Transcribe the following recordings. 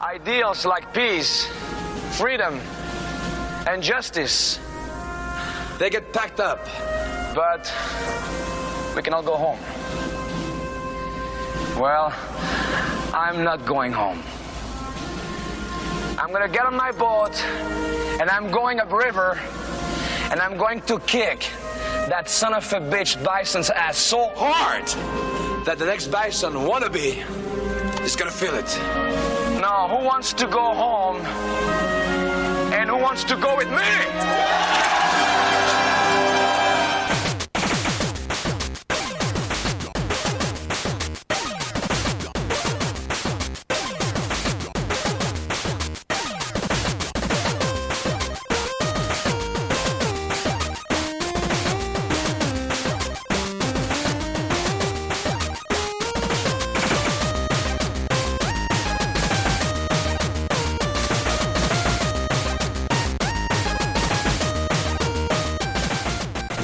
Ideals like peace, freedom, and justice, they get packed up, but we can all go home. Well, I'm not going home. I'm gonna get on my boat, and I'm going upriver, and I'm going to kick that son of a bitch bison's ass so hard that the next bison wannabe is gonna feel it. Now, who wants to go home? And who wants to go with me?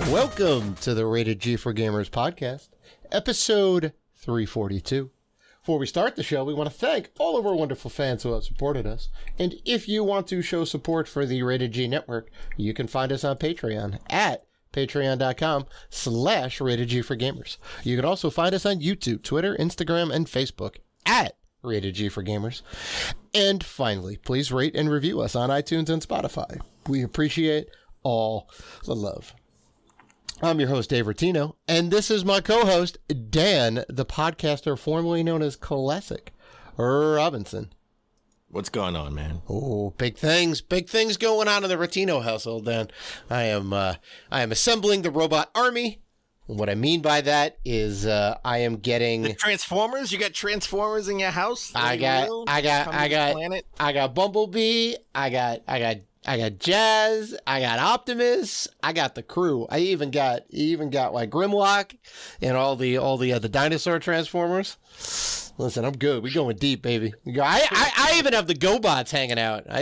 Welcome to the Rated G for Gamers podcast, episode 342. Before we start the show, we want to thank all of our wonderful fans who have supported us. And if you want to show support for the Rated G network, you can find us on Patreon at patreon.com/Rated G for Gamers. You can also find us on YouTube, Twitter, Instagram, and Facebook at Rated G for Gamers. And finally, please rate and review us on iTunes and Spotify. We appreciate all the love. I'm your host, Dave Rotino, and this is my co-host, Dan, the podcaster formerly known as Classic Robinson. What's going on, man? Oh, big things going on in the Rotino household, Dan. I am assembling the robot army. And what I mean by that is I am getting the Transformers. You got Transformers in your house? I got Bumblebee. I got Jazz, I got Optimus, I got the crew. I even got like Grimlock and all the other dinosaur Transformers. Listen, I'm good. We going deep, baby. I even have the GoBots hanging out. All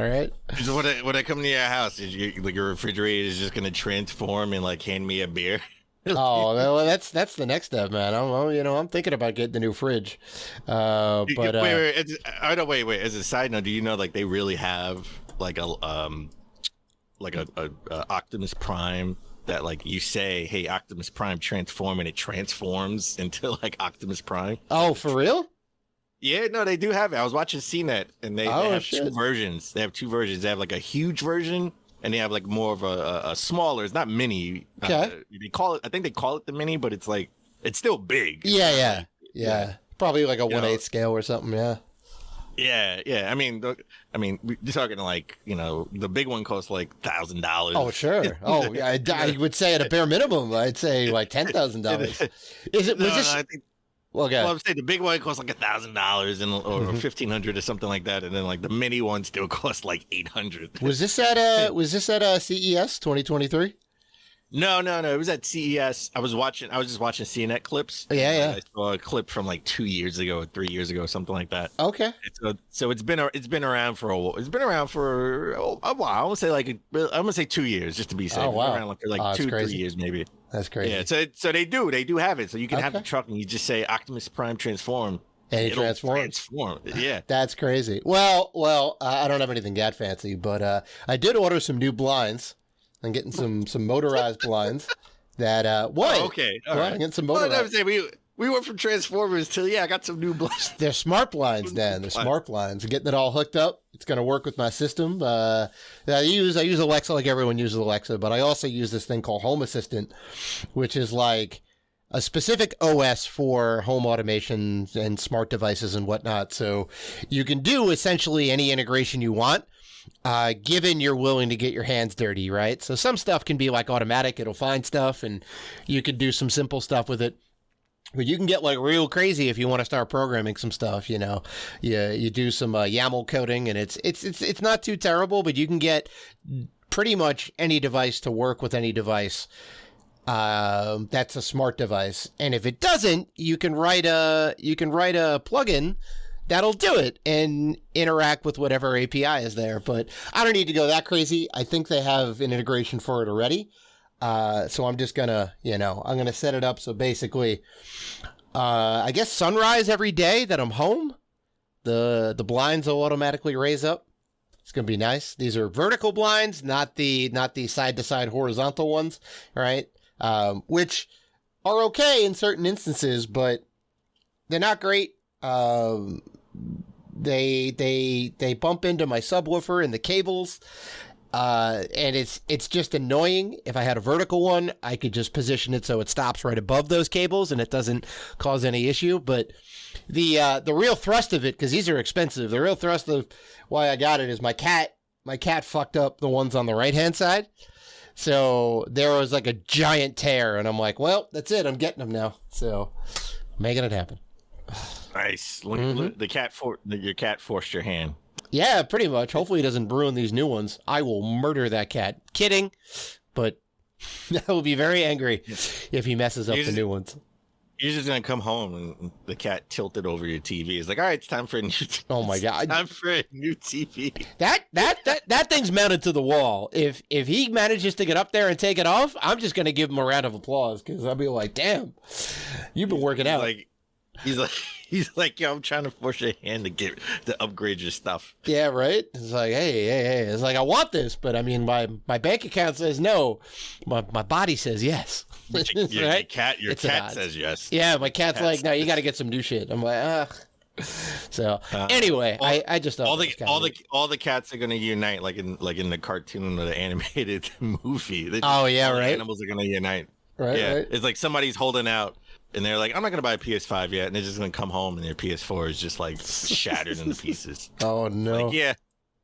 right. So when I come to your house, your refrigerator is just gonna transform and like hand me a beer. Oh, well, that's the next step, man. I'm thinking about getting the new fridge. Wait. As a side note, do you know like they really have like a Optimus Prime that like you say, hey, Optimus Prime transform, and it transforms into like Optimus Prime? Oh, for real? Yeah, no, they do have it. I was watching CNET, and they have two versions. They have like a huge version. And they have like more of a smaller. It's not mini. Okay. I think they call it the mini, but it's like it's still big. Yeah. Probably like a 1/8 scale or something. Yeah. Yeah. I mean, we're talking like the big one costs like $1,000. Oh, sure. Oh, yeah. I would say at a bare minimum, I'd say like $10,000. Is it? I think. Well, I'm saying the big one costs like $1,000 or $1,500 or something like that, and then like the mini one still costs like $800. Was this at CES 2023? No. It was at CES. I was just watching CNET clips. Yeah. I saw a clip from like 2 years ago or 3 years ago, something like that. Okay. So it's been around for a while. It's been around for a while. I'm gonna say 2 years just to be safe. Oh, wow. Around for like 2-3 years maybe. That's crazy. Yeah. So they do have it. So you can have the truck and you just say Optimus Prime transform. And it transforms. Yeah. That's crazy. Well, I don't have anything that fancy, but I did order some new blinds. I'm getting some motorized blinds that what? Oh, okay. All right. I'm getting some motorized. Well, I was saying we went from Transformers to I got some new blinds. They're smart blinds, Dan. They're smart blinds. I'm getting it all hooked up. It's going to work with my system. I use Alexa like everyone uses Alexa, but I also use this thing called Home Assistant, which is like a specific OS for home automation and smart devices and whatnot. So you can do essentially any integration you want. Given you're willing to get your hands dirty, right? So some stuff can be like automatic. It'll find stuff and you can do some simple stuff with it. But you can get like real crazy if you want to start programming some stuff, you do some YAML coding and it's not too terrible, but you can get pretty much any device to work with any device. That's a smart device. And if it doesn't, you can write a plugin that'll do it and interact with whatever API is there. But I don't need to go that crazy. I think they have an integration for it already. So I'm just gonna, I'm gonna set it up. So basically, I guess sunrise every day that I'm home, The blinds will automatically raise up. It's going to be nice. These are vertical blinds, not the side to side horizontal ones, right? Which are okay in certain instances, but they're not great. They bump into my subwoofer and the cables. And it's just annoying. If I had a vertical one, I could just position it so it stops right above those cables and it doesn't cause any issue. But the real thrust of it, because these are expensive, the real thrust of why I got it is my cat fucked up the ones on the right hand side. So there was like a giant tear, and I'm like, well, that's it. I'm getting them now. So making it happen. Nice. Your cat forced your hand. Yeah, pretty much. Hopefully he doesn't ruin these new ones. I will murder that cat. Kidding. But I will be very angry if he messes up the new ones. You're just going to come home and the cat tilted over your TV. It's like, all right, it's time for a new TV. Oh, my God. It's time for a new TV. That thing's mounted to the wall. If he manages to get up there and take it off, I'm just going to give him a round of applause because I'll be like, damn, you've been working out. He's like, yo, I'm trying to force your hand to upgrade your stuff. Yeah, right. It's like, hey. It's like, I want this, but I mean, my bank account says no. My body says yes. Your right? cat says yes. Yeah, my cat's like, no, you got to get some new shit. I'm like, ugh. So anyway, I just thought all the cats are gonna unite like in the cartoon or the animated movie. Oh yeah, right. Animals are gonna unite. Right. Yeah, right. it's like somebody's holding out. And they're like, I'm not going to buy a PS5 yet. And they're just going to come home and their PS4 is just like shattered into pieces. Oh, no. Like, yeah,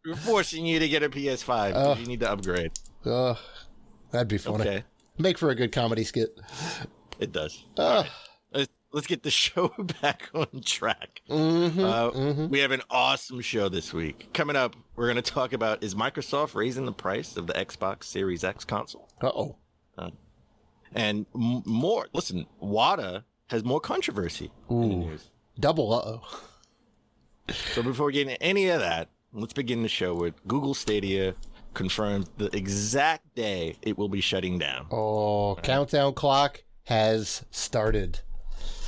we're forcing you to get a PS5 because you need to upgrade. That'd be funny. Okay. Make for a good comedy skit. It does. Right. Let's get the show back on track. We have an awesome show this week. Coming up, we're going to talk about, is Microsoft raising the price of the Xbox Series X console? Uh-oh. And more, listen, WADA has more controversy in the news. Double uh-oh. So before we get into any of that, let's begin the show with Google Stadia confirmed the exact day it will be shutting down. Oh, countdown clock has started.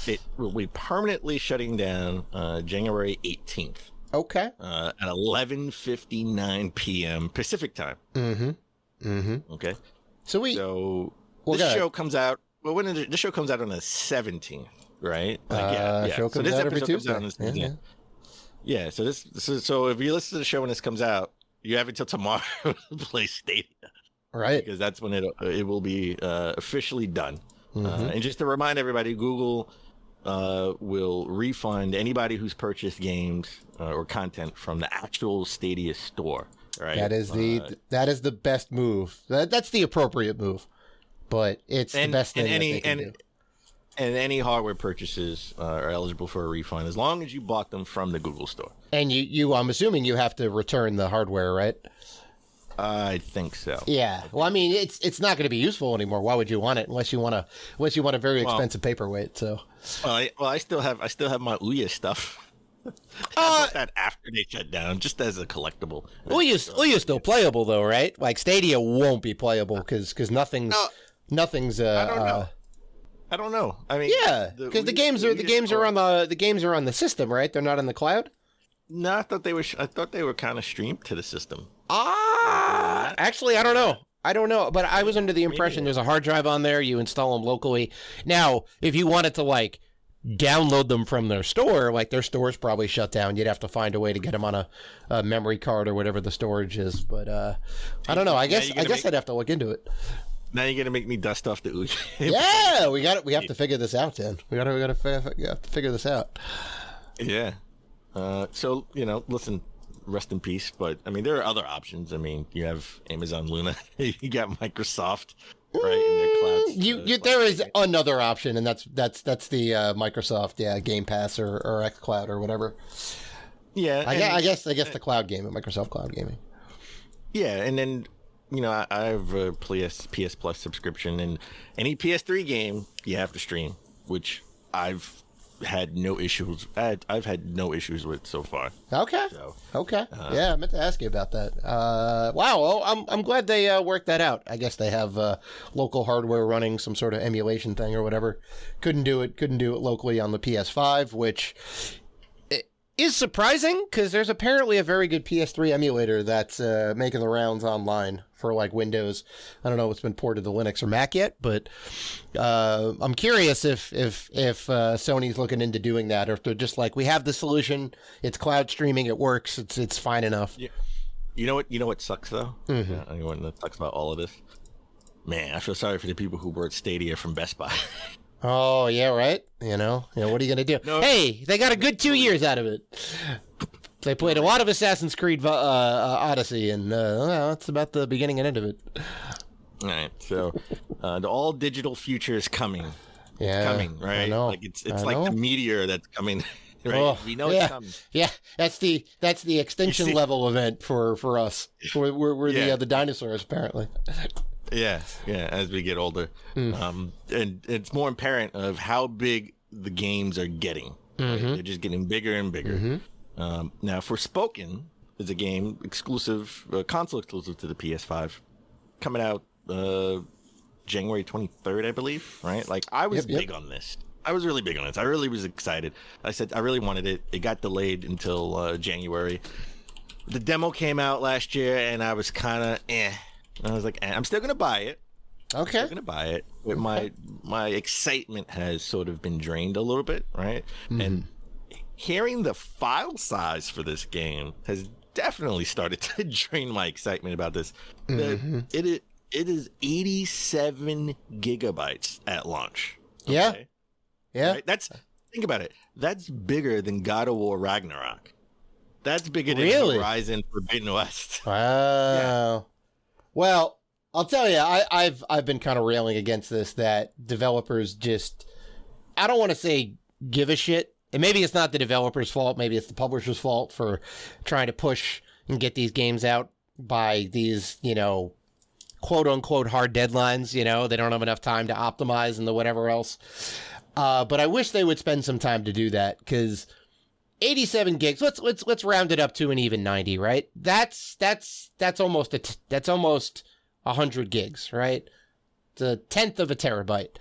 It will be permanently shutting down January 18th. Okay. At 11:59 p.m. Pacific time. Okay. So this show comes out. Well, this show comes out on the 17th, right? Show comes out every Tuesday. Yeah. So so if you listen to the show when this comes out, you have until tomorrow to play Stadia, right? Because that's when it will be officially done. And just to remind everybody, Google will refund anybody who's purchased games or content from the actual Stadia store. Right. That is the best move. That's the appropriate move. But it's the best thing that they can do. And any hardware purchases are eligible for a refund as long as you bought them from the Google store. And you I'm assuming you have to return the hardware, right? I think so. Yeah. Well, I mean, it's not going to be useful anymore. Why would you want it unless you want a very expensive paperweight? So. I still have my Ouya stuff. I bought that after they shut down, just as a collectible. Ouya's still playable though, right? Like Stadia won't be playable because nothing's. I don't know. I mean, yeah, because the games are on the system, right? They're not in the cloud. No, I thought they were kind of streamed to the system. Actually, I don't know, but I was under the impression there's a hard drive on there. You install them locally. Now, if you wanted to like download them from their store, like their store's probably shut down, you'd have to find a way to get them on a memory card or whatever the storage is. But I don't know. I guess I'd have to look into it. Now you're gonna make me dust off the Ouya. Yeah, we have to figure this out, Dan. We gotta figure this out. Yeah. So listen, rest in peace. But I mean, there are other options. I mean, you have Amazon Luna. You got Microsoft, right? In their clouds. There is another option, and that's the Microsoft, Game Pass or xCloud or whatever. Yeah, I guess the cloud gaming, Microsoft Cloud Gaming. Yeah, and then. I have a PS Plus subscription, and any PS3 game you have to stream, which I've had no issues. I've had no issues with so far. Okay. Okay. I meant to ask you about that. Wow. Well, I'm glad they worked that out. I guess they have local hardware running some sort of emulation thing or whatever. Couldn't do it locally on the PS5, which. is surprising because there's apparently a very good PS3 emulator that's making the rounds online for like Windows. I don't know if it's been ported to Linux or Mac yet, but I'm curious if Sony's looking into doing that, or if they're just like, we have the solution, it's cloud streaming, it works, it's fine enough. Yeah. You know what sucks though? Mm-hmm. Anyone that talks about all of this, man, I feel sorry for the people who bought Stadia from Best Buy. Oh yeah, right. You know, what are you gonna do? No. Hey, they got a good 2 years out of it. They played a lot of Assassin's Creed Odyssey, and well, that's about the beginning and end of it. All right, so the all digital future is coming. Yeah, it's coming, right? I know. Like it's like the meteor that's coming. Right? Oh, we know it's coming. Yeah, that's the extinction level event for us. We're the dinosaurs apparently. Yeah, as we get older. And it's more apparent of how big the games are getting. Right? They're just getting bigger and bigger. Now, Forspoken is a game exclusive, console exclusive to the PS5, coming out January 23rd, I believe, right? Like, I was big on this. I was really big on this. I really was excited. I said I really wanted it. It got delayed until January. The demo came out last year, and I was kind of I was like, I'm still gonna buy it. Okay. I'm still gonna buy it. But my excitement has sort of been drained a little bit, right? And hearing the file size for this game has definitely started to drain my excitement about this. It is 87 gigabytes at launch. Okay? Yeah. Right? Think about it. That's bigger than God of War Ragnarok. That's bigger than Horizon Forbidden West. Wow. Yeah. Well, I'll tell you, I've been kind of railing against this, that developers just, I don't want to say give a shit. And maybe it's not the developer's fault. Maybe it's the publisher's fault for trying to push and get these games out by these, quote unquote hard deadlines. They don't have enough time to optimize and the whatever else. But I wish they would spend some time to do that, because 87 gigs. Let's round it up to an even 90, right? That's almost 100 gigs, right? It's a tenth of a terabyte.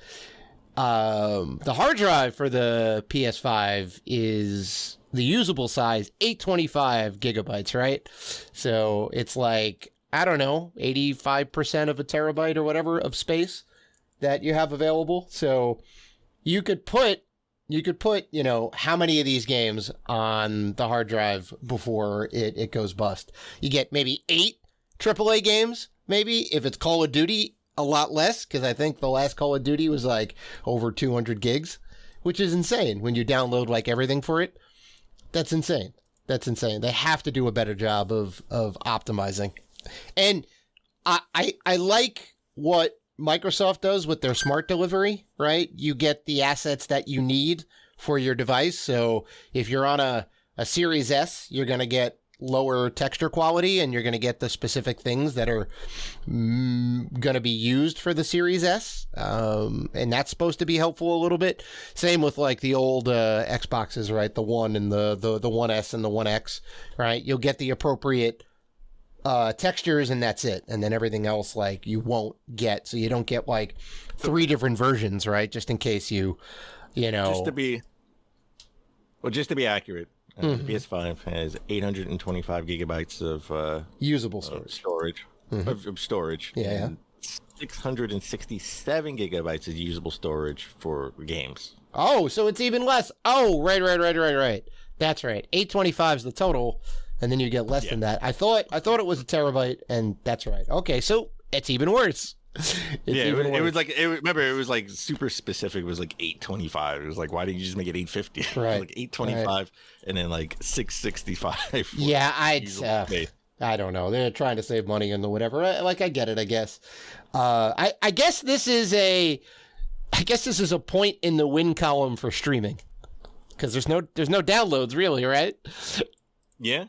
The hard drive for the PS5 is the usable size 825 gigabytes, right? So it's like, I don't know, 85% of a terabyte or whatever of space that you have available. So you could put, how many of these games on the hard drive before it goes bust. You get maybe 8 AAA games, maybe. If it's Call of Duty, a lot less, because I think the last Call of Duty was like over 200 gigs, which is insane when you download like everything for it. That's insane. They have to do a better job of optimizing. And I like what Microsoft does with their smart delivery, right? You get the assets that you need for your device. So if you're on a Series S, you're going to get lower texture quality, and you're going to get the specific things that are going to be used for the Series S. And that's supposed to be helpful a little bit. Same with like the old Xboxes, right? The One and the One S and the One X, right? You'll get the appropriate textures, and that's it. And then everything else, like, you won't get. So you don't get like 3 different versions, right? Just in case you know. Just to be accurate. The PS5 has 825 gigabytes of usable storage. Of storage. Yeah. 667 gigabytes of usable storage for games. Oh, so it's even less. Oh, right. That's right. 825 is the total, and then you get less than that. I thought it was a terabyte, and that's right. Okay, so it's even worse. It was like super specific. It was like 825. It was like, why didn't you just make it 850? Right. Like 825 and then like 665. Yeah, I don't know. They're trying to save money and the whatever. Like, I get it, I guess. I guess this is a point in the win column for streaming, because there's no downloads really, right? Yeah.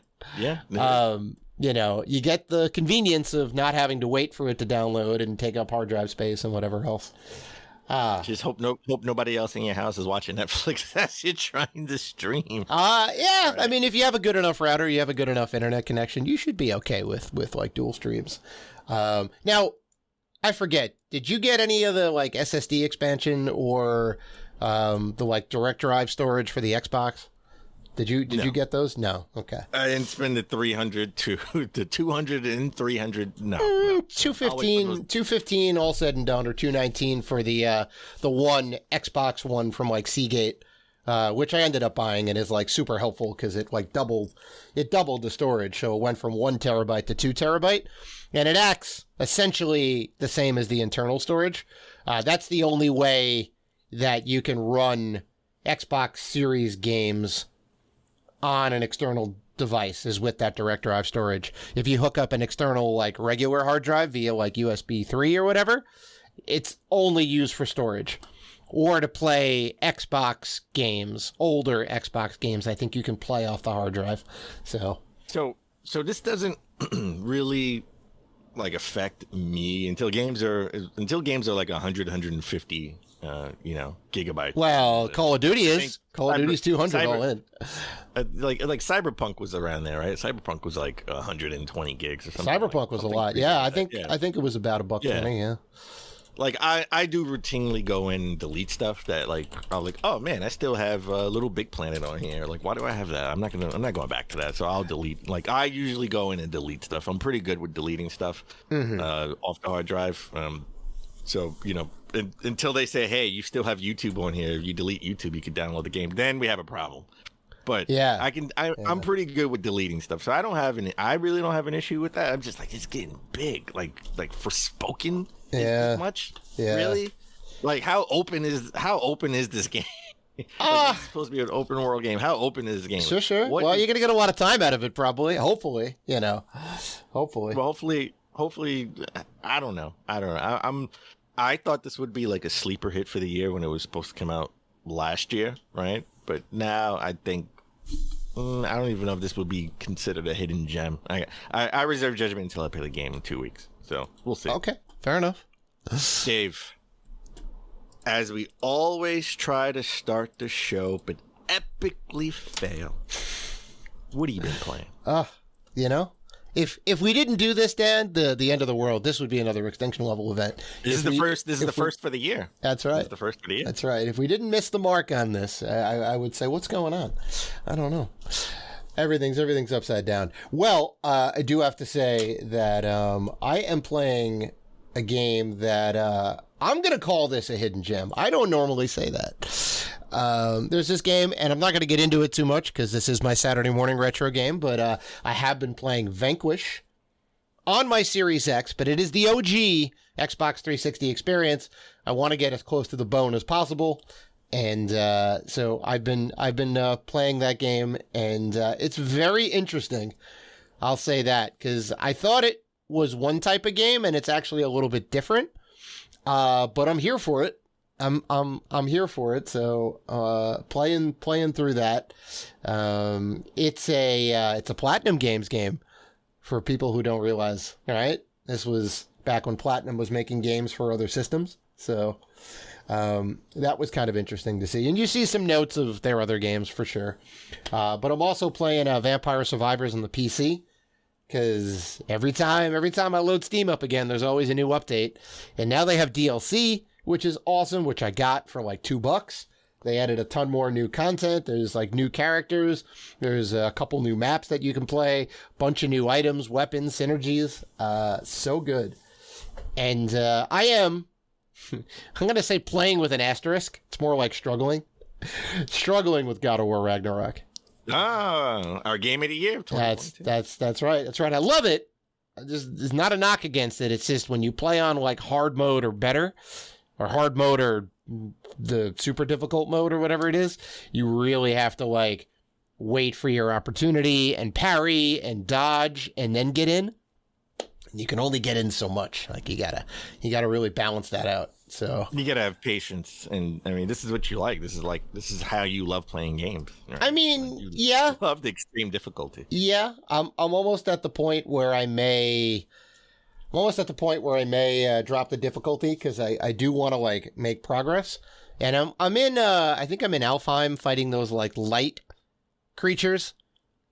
You get the convenience of not having to wait for it to download and take up hard drive space and whatever else. Just hope nobody else in your house is watching Netflix as you're trying to stream. Yeah. Right. I mean, if you have a good enough router, you have a good enough internet connection, you should be okay with like dual streams. Now, I forget, did you get any of the like SSD expansion or the like direct drive storage for the Xbox? Did you get those? No. Okay. I didn't spend the 300 to the 200 and 300. No. 215 all said and done, or 219 for the one Xbox one from like Seagate, which I ended up buying and is like super helpful because it like doubled the storage. So it went from 1 terabyte to 2 terabyte, and it acts essentially the same as the internal storage. That's the only way that you can run Xbox Series games on an external device is with that direct drive storage. If you hook up an external like regular hard drive via like USB 3 or whatever, it's only used for storage. Or to play Xbox games, older Xbox games, I think you can play off the hard drive. So this doesn't really like affect me until games are like 100, 150 gigabytes. Well, Call of Duty is. Call of Duty's 200 all in. Like Cyberpunk was around there, right? Cyberpunk was like 120 gigs or something. Cyberpunk was a lot. Yeah, I think it was about $1.20. Yeah. Like I do routinely go in and delete stuff that like I'm like, oh man, I still have Little Big Planet on here. Like, why do I have that? I'm not going back to that. So I'll delete. Like, I usually go in and delete stuff. I'm pretty good with deleting stuff off the hard drive. So until they say, hey, you still have YouTube on here, if you delete YouTube, you can download the game. Then we have a problem. But yeah, I'm pretty good with deleting stuff. So I really don't have an issue with that. I'm just like, it's getting big. Like Forspoken. This much? Yeah. Really? Like, how open is this game? It's supposed to be an open world game. How open is this game? Sure. Well, you're gonna get a lot of time out of it, probably. Hopefully. Hopefully. Well, hopefully. I don't know. I thought this would be like a sleeper hit for the year when it was supposed to come out last year, right? But now I think I don't even know if this would be considered a hidden gem. I reserve judgment until I play the game in 2 weeks. So we'll see. Okay, fair enough. Dave, as we always try to start the show but epically fail, what have you been playing? If we didn't do this, Dan, the end of the world, this would be another extinction level event. This is the first for the year. That's right. This is the first for the year. That's right. If we didn't miss the mark on this, I would say, what's going on? I don't know. Everything's upside down. Well, I do have to say that I am playing a game that I'm going to call this a hidden gem. I don't normally say that. There's this game, and I'm not going to get into it too much because this is my Saturday morning retro game, but I have been playing Vanquish on my Series X, but it is the OG Xbox 360 experience. I want to get as close to the bone as possible, and so I've been playing that game, and it's very interesting. I'll say that because I thought it was one type of game, and it's actually a little bit different. But I'm here for it. I'm here for it. So playing through that. It's a Platinum Games game for people who don't realize. All right, this was back when Platinum was making games for other systems. So that was kind of interesting to see. And you see some notes of their other games for sure. But I'm also playing Vampire Survivors on the PC. Because every time I load Steam up again, there's always a new update. And now they have DLC, which is awesome, which I got for like $2. They added a ton more new content. There's like new characters. There's a couple new maps that you can play. Bunch of new items, weapons, synergies. So good. And I am, I'm going to say playing with an asterisk. It's more like struggling. Struggling with God of War Ragnarok. Our game of the year. That's right. That's right. I love it. There's not a knock against it. It's just when you play on like hard mode or better, or hard mode or the super difficult mode or whatever it is, you really have to like wait for your opportunity and parry and dodge and then get in. You can only get in so much. Like you gotta really balance that out. So you gotta have patience, and I mean, this is what you like. This is how you love playing games. Right? I mean, you love the extreme difficulty. Yeah, I'm almost at the point where I may drop the difficulty because I do want to like make progress, and I'm in I think I'm in Alfheim fighting those like light creatures,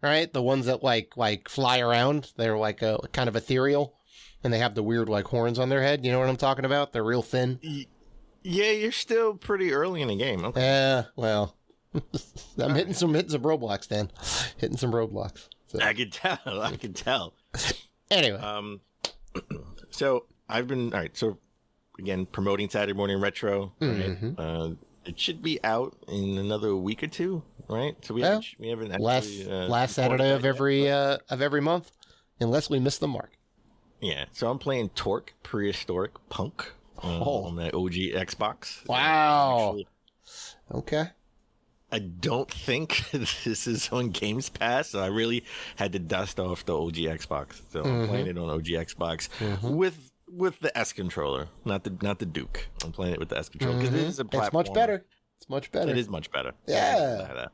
right? The ones that like fly around. They're like a kind of ethereal. And they have the weird, like, horns on their head. You know what I'm talking about? They're real thin. Yeah, you're still pretty early in the game. Okay. Well, I'm hitting some Roblox, Dan. Hitting some Roblox. So. I can tell. Anyway. So I've been, all right. So again, promoting Saturday Morning Retro. Right? It should be out in another week or two, right? So we haven't actually, last Saturday of every month, unless we miss the mark. Yeah. So I'm playing Torque Prehistoric Punk on the OG Xbox. Wow. Okay. I don't think this is on Games Pass, so I really had to dust off the OG Xbox. So I'm playing it on OG Xbox with the S controller, not the Duke. I'm playing it with the S controller because it is a platform. It's much better. It's much better. It is much better. Yeah.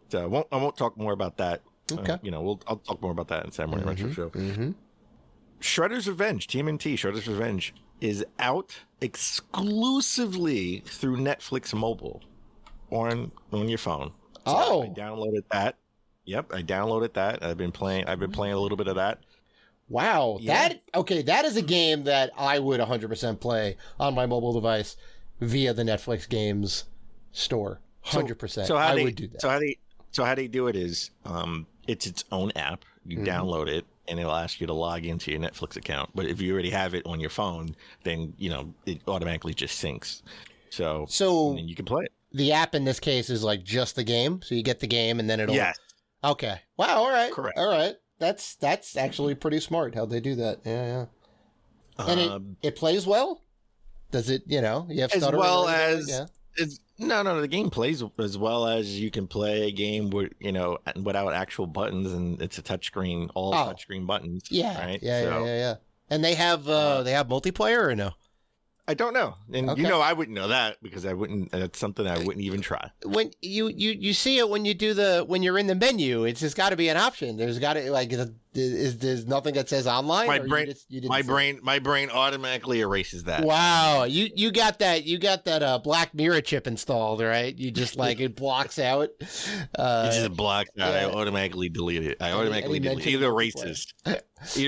So I won't talk more about that. Okay. I'll talk more about that in Saturday Morning Retro Show. Shredder's Revenge, TMNT, Shredder's Revenge is out exclusively through Netflix Mobile on your phone. So I downloaded that. Yep, I downloaded that. I've been playing a little bit of that. Wow. Yeah. That is a game that I would 100% play on my mobile device via the Netflix games store. 100%. So I would do that. So how they do it is it's its own app. You download it and it'll ask you to log into your Netflix account. But if you already have it on your phone, then it automatically just syncs. So and then you can play it. The app in this case is like just the game. So you get the game and then it'll. Yes. Okay. Wow. All right. Correct. All right. That's actually pretty smart how they do that. Yeah. And it plays well. Does it? You have as well as yeah. No. The game plays as well as you can play a game with without actual buttons, and it's a touchscreen, all touchscreen buttons. Yeah. Right? Yeah. And they have multiplayer or no? I don't know, and I wouldn't know that because I wouldn't. That's something I wouldn't even try. When you see it when you're in the menu, it's just got to be an option. There's got to there's nothing that says online. My brain automatically erases that. Wow, you got that Black Mirror chip installed, right? You just it blocks out. It just blocks out. Yeah. I automatically delete it. Either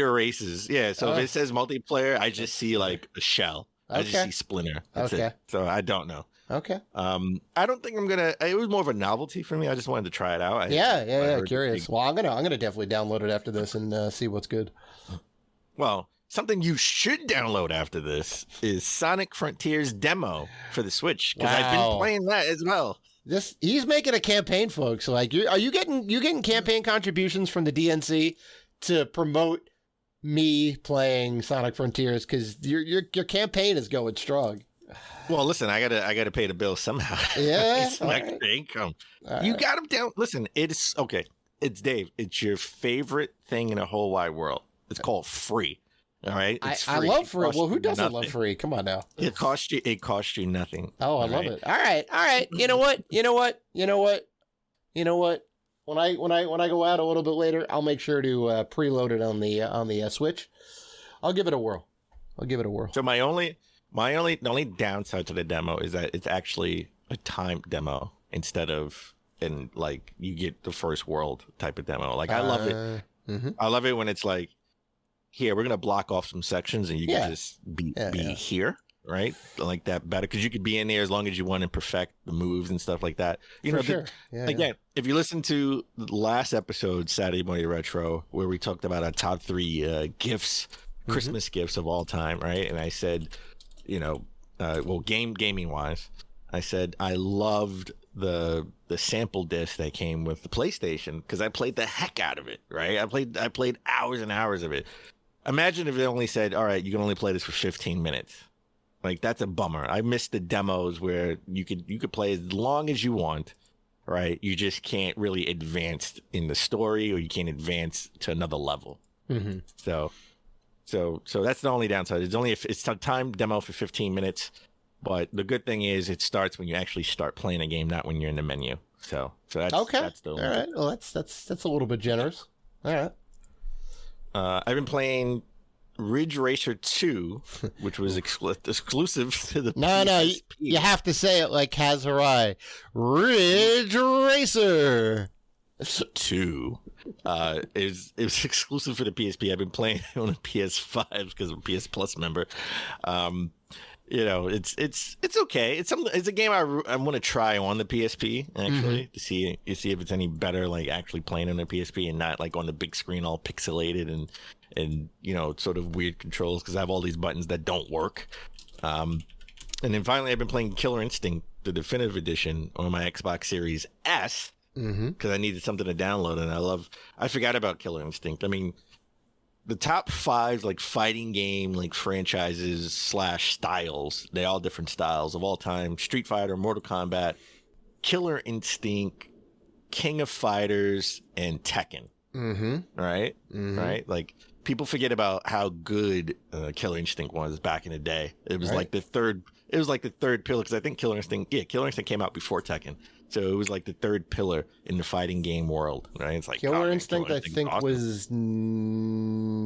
erases. Yeah. So if it says multiplayer, I just see a shell. I just see Splinter. That's it. So I don't know. Okay. I don't think I'm gonna. It was more of a novelty for me. I just wanted to try it out. Curious. Well, I'm gonna definitely download it after this and see what's good. Well, something you should download after this is Sonic Frontiers demo for the Switch because I've been playing that as well. He's making a campaign, folks. Are you getting campaign contributions from the DNC to promote me playing Sonic Frontiers because your campaign is going strong. Well, listen, I gotta pay the bill somehow. Yeah, it's extra income. You got them down. Listen, it's okay. It's Dave. It's your favorite thing in the whole wide world. It's called free. All right, it's free. I love free. Well, who doesn't love free? Come on now. It costs you nothing. Oh, I love it. All right. You know what? When I go out a little bit later, I'll make sure to preload it on the Switch. I'll give it a whirl. So the only downside to the demo is that it's actually a timed demo instead of you get the first world type of demo. I love it. I love it when it's here, we're gonna block off some sections and you can just be here. Right, like that better because you could be in there as long as you want to perfect the moves and stuff like that. Again, if you listen to the last episode, Saturday Morning Retro, where we talked about our top 3 gifts, Christmas gifts of all time, right? And I said, gaming wise, I said I loved the sample disc that came with the PlayStation because I played the heck out of it. Right, I played hours and hours of it. Imagine if they only said, all right, you can only play this for 15 minutes. That's a bummer. I miss the demos where you could play as long as you want, right? You just can't really advance in the story, or you can't advance to another level. So that's the only downside. It's a timed demo for 15 minutes, but the good thing is it starts when you actually start playing a game, not when you're in the menu. So that's okay. That's the only all right. Well, that's a little bit generous. All right. I've been playing Ridge Racer 2, which was exclusive to the PSP. No, you have to say it like Kaz Hirai. Ridge Racer 2 it was exclusive for the PSP. I've been playing it on a PS5 because I'm a PS Plus member. you know, it's okay. It's a game I want to try on the PSP actually to see if it's any better, like actually playing on the PSP and not like on the big screen all pixelated and you know, sort of weird controls because I have all these buttons that don't work. And then finally, I've been playing Killer Instinct, the definitive edition, on my Xbox Series S because I needed something to download, and I forgot about Killer Instinct. I mean, the top 5 like fighting game like franchises / styles, they all different styles of all time: Street Fighter, Mortal Kombat, Killer Instinct, King of Fighters, and Tekken. Right? Like, people forget about how good Killer Instinct was back in the day. It was like the third pillar, because I think Killer Instinct came out before Tekken. So it was like the third pillar in the fighting game world, right? It's like Killer Instinct, I think, awesome.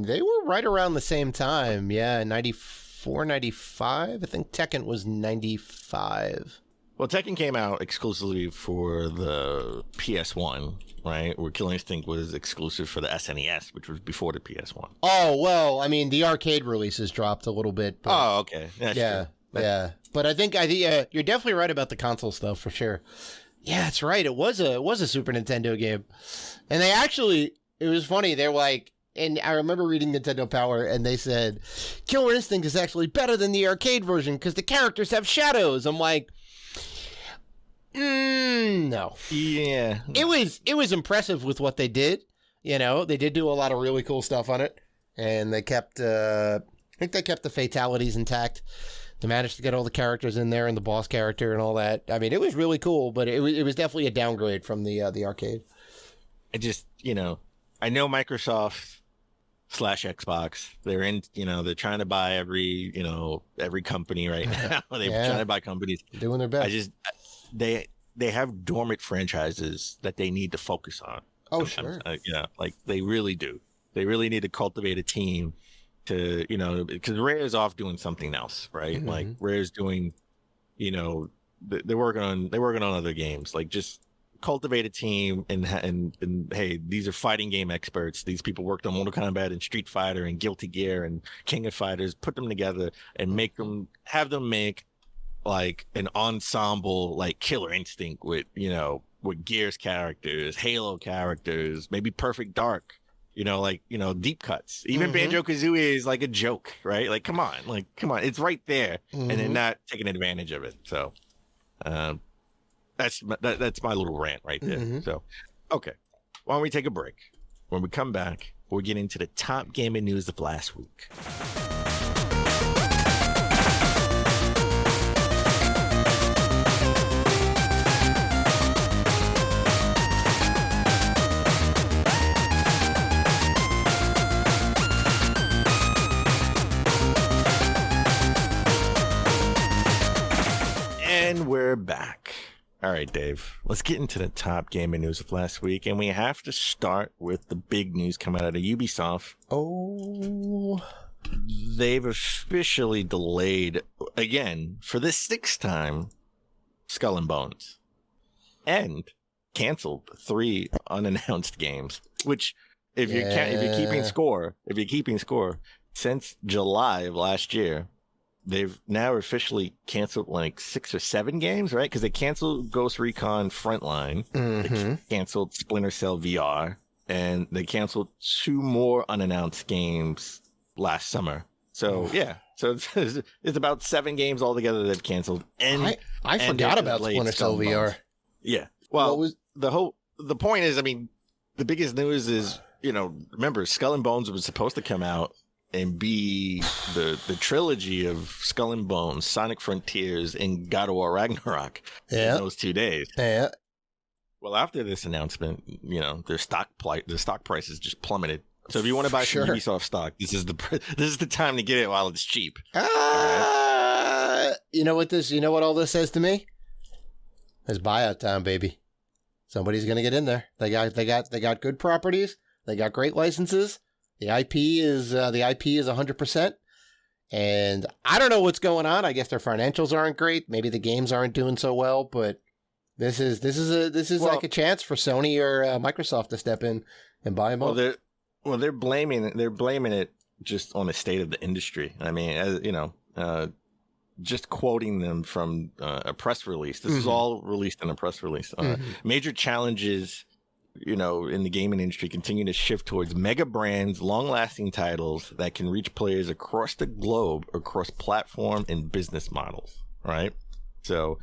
They were right around the same time. Yeah, 94, 95. I think Tekken was 95. Well, Tekken came out exclusively for the PS1, right? Where Killer Instinct was exclusive for the SNES, which was before the PS1. Oh, well, I mean, the arcade releases dropped a little bit. But oh, okay. Yeah. But I think you're definitely right about the console stuff for sure. Yeah, that's right. It was a Super Nintendo game. And it was funny. They're like, and I remember reading Nintendo Power, and they said, Killer Instinct is actually better than the arcade version because the characters have shadows. I'm like, no. Yeah. It was impressive with what they did. You know, they did do a lot of really cool stuff on it. And they kept, I think they kept the fatalities intact. They managed to get all the characters in there and the boss character and all that. I mean, it was really cool, but it was definitely a downgrade from the arcade. I just, you know, I know Microsoft / Xbox. They're trying to buy every company right now. They're trying to buy companies. Doing their best. They have dormant franchises that they need to focus on. Oh, sure. Like they really do. They really need to cultivate a team to, because Rare is off doing something else, right? Like Rare's doing, they're working on other games. Like, just cultivate a team and hey, these are fighting game experts. These people worked on Mortal Kombat and Street Fighter and Guilty Gear and King of Fighters. Put them together and have them make like an ensemble, like Killer Instinct with Gears characters, Halo characters, maybe Perfect Dark. Deep cuts. Even Banjo-Kazooie is like a joke, right? Like, come on. It's right there, and they're not taking advantage of it. So, that's my little rant right there. So, okay. Why don't we take a break? When we come back, we'll get into the top gaming news of last week. And we're back. All right, Dave, let's get into the top gaming news of last week. And we have to start with the big news coming out of Ubisoft. Oh. They've officially delayed, again, for the 6th time, Skull and Bones. And canceled 3 unannounced games. Which, if you're keeping score, since July of last year, they've now officially canceled like 6 or 7 games, right? Because they canceled Ghost Recon Frontline, they canceled Splinter Cell VR, and they canceled 2 more unannounced games last summer. So so it's about 7 games altogether they've canceled. And I forgot about Splinter Cell VR. Yeah. Well, the point is, I mean, the biggest news is, remember, Skull and Bones was supposed to come out and be the trilogy of Skull and Bones, Sonic Frontiers, and God of War Ragnarok in those 2 days. Yeah. Well, after this announcement, the stock prices just plummeted. So if you want to buy some Ubisoft stock, this is the time to get it while it's cheap. You know what all this says to me? It's buyout time, baby. Somebody's gonna get in there. They got good properties. They got great licenses. The IP is 100%, and I don't know what's going on. I guess their financials aren't great. Maybe the games aren't doing so well. But this is like a chance for Sony or Microsoft to step in and buy them up. They're blaming it just on the state of the industry. I mean, just quoting them from a press release. This is all released in a press release. Major challenges, in the gaming industry continue to shift towards mega brands, long-lasting titles that can reach players across the globe, across platform and business models, right? So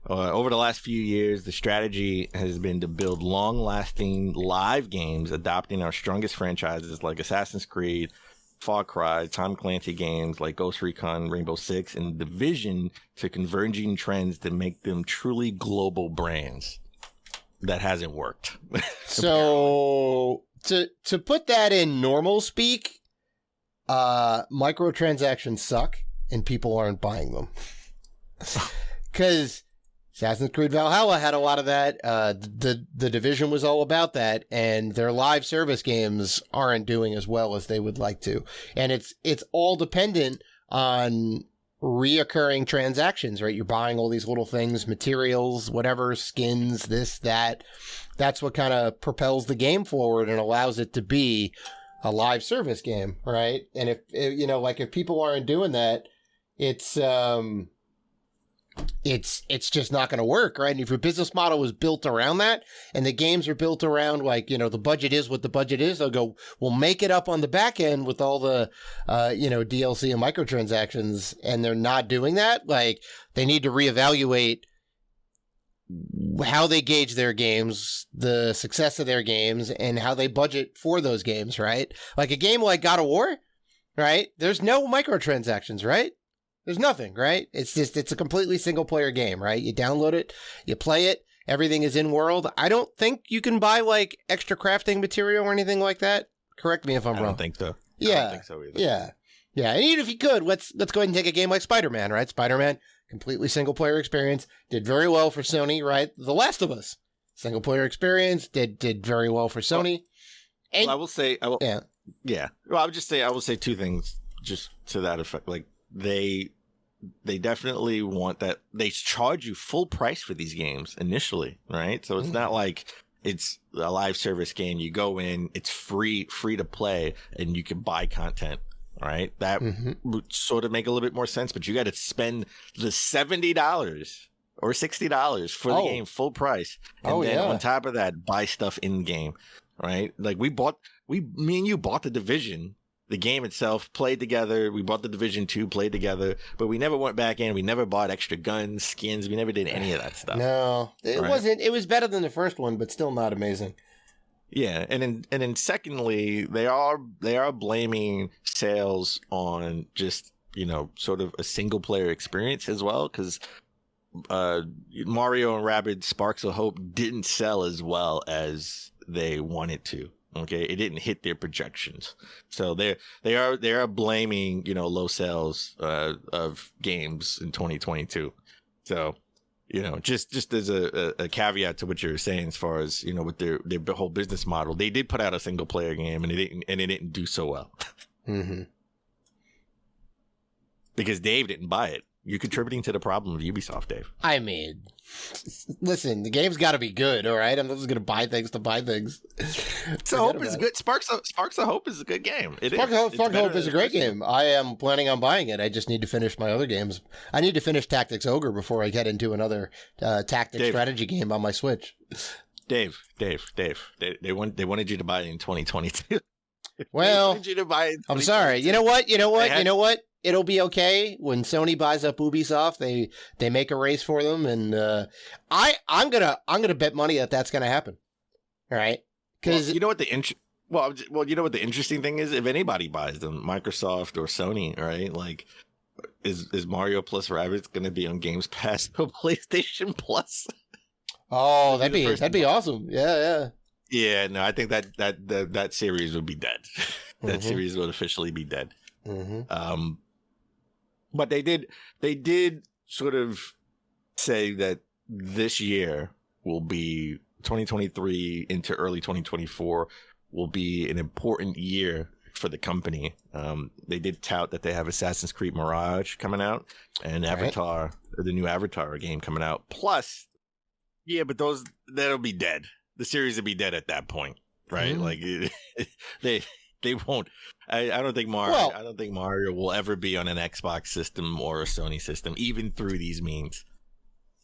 over the last few years, the strategy has been to build long-lasting live games, adopting our strongest franchises like Assassin's Creed, Far Cry, Tom Clancy games like Ghost Recon, Rainbow Six, and Division to converging trends to make them truly global brands. That hasn't worked. So to put that in normal speak, microtransactions suck and people aren't buying them. Because Assassin's Creed Valhalla had a lot of that. The Division was all about that, and their live service games aren't doing as well as they would like to. And it's all dependent on reoccurring transactions, right? You're buying all these little things, materials, whatever, skins, this, that. That's what kind of propels the game forward and allows it to be a live service game, right? And if people aren't doing that, it's just not going to work, right? And if your business model is built around that and the games are built around the budget is what the budget is, they'll go, we'll make it up on the back end with all the, DLC and microtransactions, and they're not doing that. Like, they need to reevaluate how they gauge their games, the success of their games, and how they budget for those games, right? Like a game like God of War, right? There's no microtransactions, right? There's nothing, right? It's a completely single player game, right? You download it, you play it, everything is in world. I don't think you can buy like extra crafting material or anything like that. Correct me if I'm wrong. I don't think so. Yeah. I don't think so either. Yeah. Yeah. And even if you could, let's go ahead and take a game like Spider-Man, right? Spider-Man, completely single player experience, did very well for Sony, right? The Last of Us, single player experience, did very well for Sony. Well, I will say, yeah. Well, I will say two things just to that effect. Like, they definitely want that. They charge you full price for these games initially, right? So it's not like it's a live service game. You go in, it's free to play, and you can buy content, right? That would sort of make a little bit more sense, but you got to spend the $70 or $60 for the game full price. And then on top of that, buy stuff in game, right? Like me and you bought the Division. The game itself, played together. We bought the Division 2, played together, but we never went back in. We never bought extra guns, skins. We never did any of that stuff. No, it wasn't. It was better than the first one, but still not amazing. Yeah, and then secondly, they are blaming sales on just sort of a single player experience as well, because Mario and Rabbids Sparks of Hope didn't sell as well as they wanted to. Okay, it didn't hit their projections, so they are blaming low sales of games in 2022. So just as a caveat to what you're saying, as far as with their whole business model, they did put out a single player game and it didn't do so well. Because Dave didn't buy it. You're contributing to the problem of Ubisoft, Dave. I mean, listen, the game's got to be good, all right? I'm not just going to buy things to buy things. So Hope is good. Sparks of Hope is a good game. Sparks of Hope is a great game. I am planning on buying it. I just need to finish my other games. I need to finish Tactics Ogre before I get into another tactics strategy game on my Switch. Dave. They wanted you to buy it in 2022. Well, they wanted you to buy it I'm sorry. You know what? It'll be okay when Sony buys up Ubisoft. They make a race for them, and I'm gonna bet money that that's gonna happen. All right, because you know what the interesting thing is, if anybody buys them, Microsoft or Sony, right? Like, is Mario plus Rabbids gonna be on Games Pass or PlayStation Plus? Oh, that'd be awesome. Yeah. Yeah, no, I think that series would be dead. That series would officially be dead. But they did sort of say that this year will be 2023 into early 2024 will be an important year for the company. They did tout that they have Assassin's Creed Mirage coming out and Avatar, the new Avatar game coming out. Plus, yeah, but that'll be dead. The series will be dead at that point, right? Like They won't. I don't think Mario. Well- I don't think Mario will ever be on an Xbox system or a Sony system, even through these means.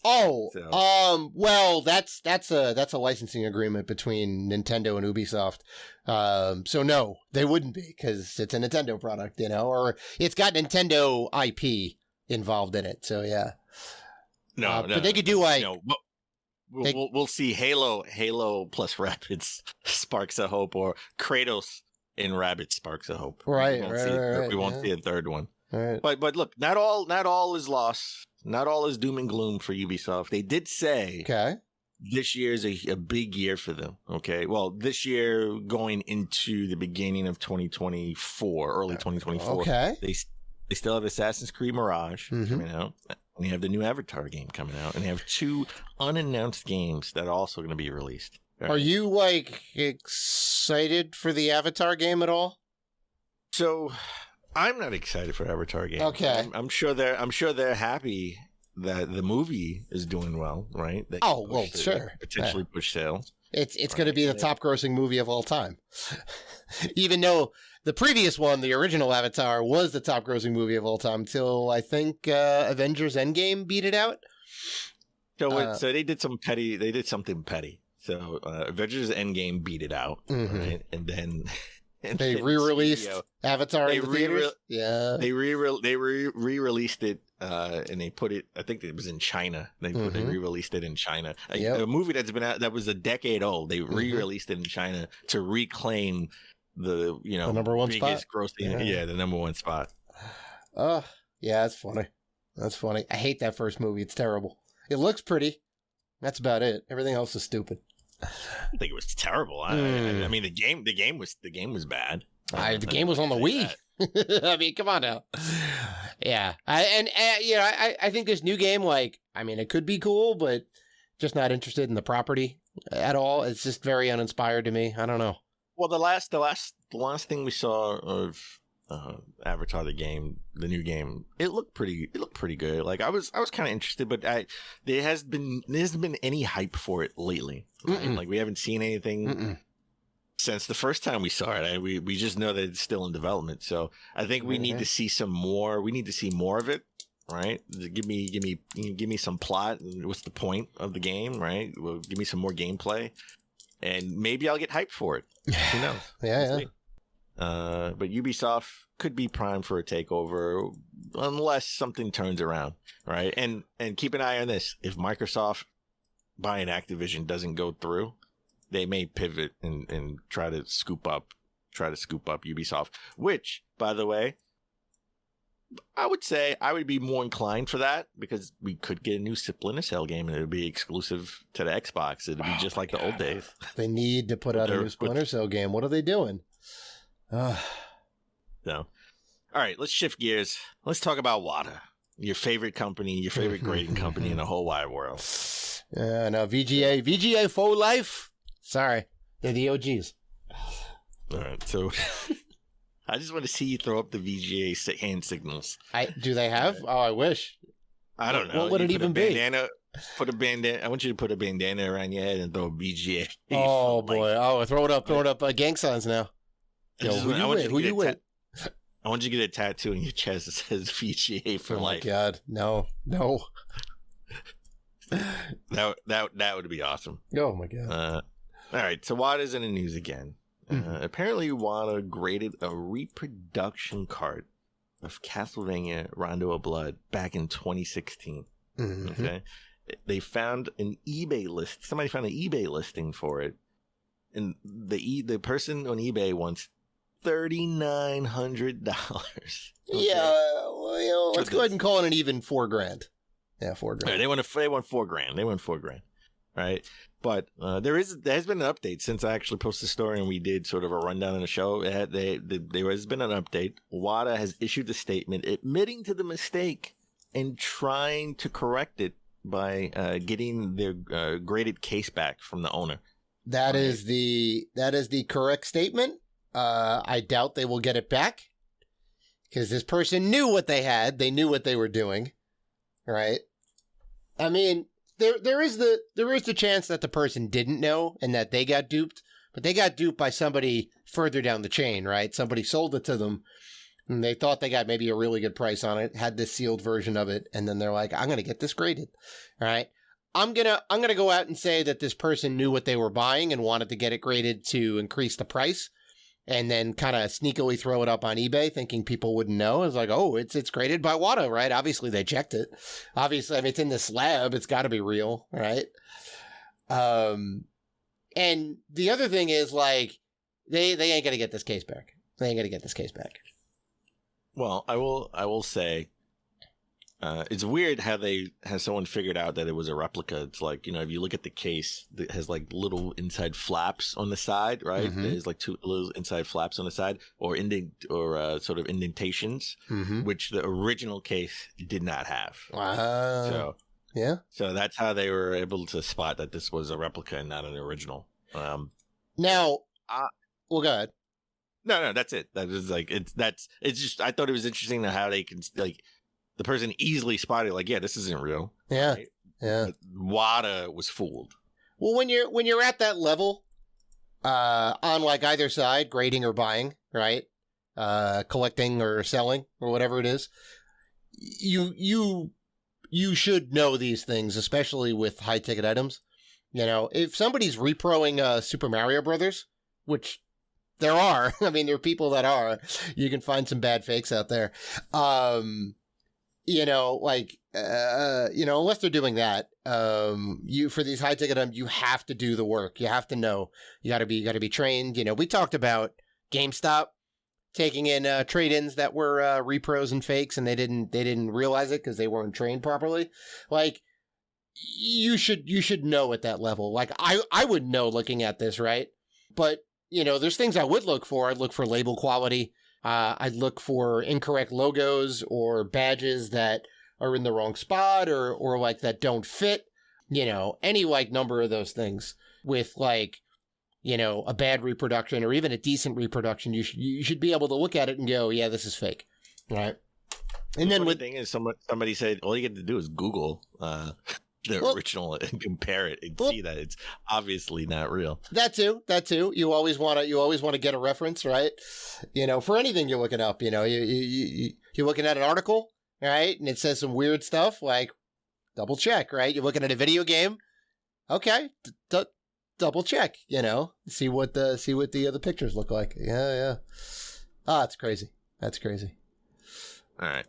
Oh, So- well, that's a licensing agreement between Nintendo and Ubisoft. So no, they wouldn't be because it's a Nintendo product, or it's got Nintendo IP involved in it. So yeah, No, but they could do like we'll see Halo plus Rabbids Sparks of Hope, or Kratos in Rabbids Sparks of Hope. Right, We won't see a third one. all right. But look, not all is lost. Not all is doom and gloom for Ubisoft. They did say Okay. this year is a big year for them. Okay, well, this year going into the beginning of 2024, early 2024. Okay. They still have Assassin's Creed Mirage coming out. And they have the new Avatar game coming out, and they have 2 unannounced games that are also going to be released. Are you like excited for the Avatar game at all? So, I'm not excited for Avatar game. Okay. I'm sure they're happy that the movie is doing well, right? That Oh, well, sure. Potentially push sales. It's going to be the top grossing movie of all time. Even though the previous one, the original Avatar, was the top grossing movie of all time until I think Avengers Endgame beat it out. So they did something petty. So Avengers Endgame beat it out, right? And then they re-released Avatar in the theaters. Yeah, they re-released it, and they put it. I think it was in China. They re-released it in China. A movie that's been out that was a decade old. They re-released it in China to reclaim the number one biggest spot. grossing, the number one spot. Yeah, that's funny. That's funny. I hate that first movie. It's terrible. It looks pretty. That's about it. Everything else is stupid. I don't think it was terrible. I mean, the game was bad. The game was on the Wii. I mean, come on now. Yeah, I think this new game, it could be cool, but just not interested in the property at all. It's just very uninspired to me. I don't know. Well, the last thing we saw of Avatar, the new game, it looked pretty good. Like I was kind of interested, but there hasn't been any hype for it lately. Right? Like we haven't seen anything since the first time we saw it. We just know that it's still in development. So I think we need to see some more. We need to see more of it. Right? Give me some plot. What's the point of the game? Right? Well, give me some more gameplay, and maybe I'll get hyped for it. Who knows? Yeah. But Ubisoft could be primed for a takeover unless something turns around, right? And keep an eye on this. If Microsoft buying Activision doesn't go through, they may pivot and try to scoop up Ubisoft, which, by the way, I would say I would be more inclined for that because we could get a new Splinter Cell game and it would be exclusive to the Xbox. It would be just like the old days. They need to put out a new Splinter Cell game. What are they doing? No. All right, let's shift gears. Let's talk about WATA, your favorite company, your favorite grading company in the whole wide world. No, VGA for life. Sorry, they're the OGs. All right, so I just want to see you throw up the VGA hand signals. Do they have? Oh, I wish. I don't know. What would it even be? Put a bandana. I want you to put a bandana around your head and throw a VGA. Oh boy! Oh, throw it up! Gang signs now. Yo, who you with? I want you to get a tattoo on your chest that says VGA for life. Oh my God, no. That would be awesome. Oh my God. All right, so WATA's in the news again. Apparently, WATA graded a reproduction cart of Castlevania Rondo of Blood back in 2016. Okay, they found an eBay list. Somebody found an eBay listing for it, and the person on eBay wants $3,900. Okay? Yeah, well, let's go ahead and call it an even $4,000. Yeah, $4,000. Right, they want $4,000. They want $4,000, right? But there has been an update since I actually posted the story and we did sort of a rundown on the show. There has been an update. WATA has issued a statement admitting to the mistake and trying to correct it by getting their graded case back from the owner. That is the correct statement. I doubt they will get it back because this person knew what they had. They knew what they were doing, right? I mean, there is the chance that the person didn't know and that they got duped, but they got duped by somebody further down the chain, right? Somebody sold it to them, and they thought they got maybe a really good price on it, had this sealed version of it, and then they're like, I'm going to get this graded, all right? I'm gonna go out and say that this person knew what they were buying and wanted to get it graded to increase the price, and then kind of sneakily throw it up on eBay, thinking people wouldn't know. It's like, oh, it's graded by WATA, right? Obviously, they checked it. Obviously, I mean, it's in this lab. It's got to be real, right? And the other thing is, like, they ain't gonna get this case back. They ain't gonna get this case back. Well, I will say, it's weird how someone figured out that it was a replica. It's like, if you look at the case, it has like little inside flaps on the side, right? Mm-hmm. There's like two little inside flaps on the side, or sort of indentations, Mm-hmm. which the original case did not have. Wow. So yeah. So that's how they were able to spot that this was a replica and not an original. Now, well, go ahead. No, that's it. That is like it's just. I thought it was interesting how they can like. The person easily spotted, like, yeah, this isn't real. Yeah, right? yeah. But WATA was fooled. Well, when you're at that level, on like either side, grading or buying, right? Collecting or selling or whatever it is, you should know these things, especially with high ticket items. If somebody's reproing Super Mario Brothers, which there are, I mean, there are people that are, you can find some bad fakes out there. Unless they're doing that, for these high ticket items, you have to do the work. You have to know. You gotta be trained. We talked about GameStop taking in trade-ins that were repros and fakes, and they didn't realize it because they weren't trained properly. Like, you should know at that level. Like, I would know looking at this, right? But there's things I would look for. I'd look for label quality. I'd look for incorrect logos or badges that are in the wrong spot or like that don't fit, any like number of those things with like, a bad reproduction or even a decent reproduction. You should be able to look at it and go, yeah, this is fake. Right. And then the thing is somebody said, all you get to do is Google, original and compare it and see that it's obviously not real. That too. You always want to get a reference, right? For anything you're looking up, you're looking at an article, right? And it says some weird stuff, like double check, right? You're looking at a video game. Okay. Double check, see what the other pictures look like. Yeah. It's crazy. That's crazy. All right.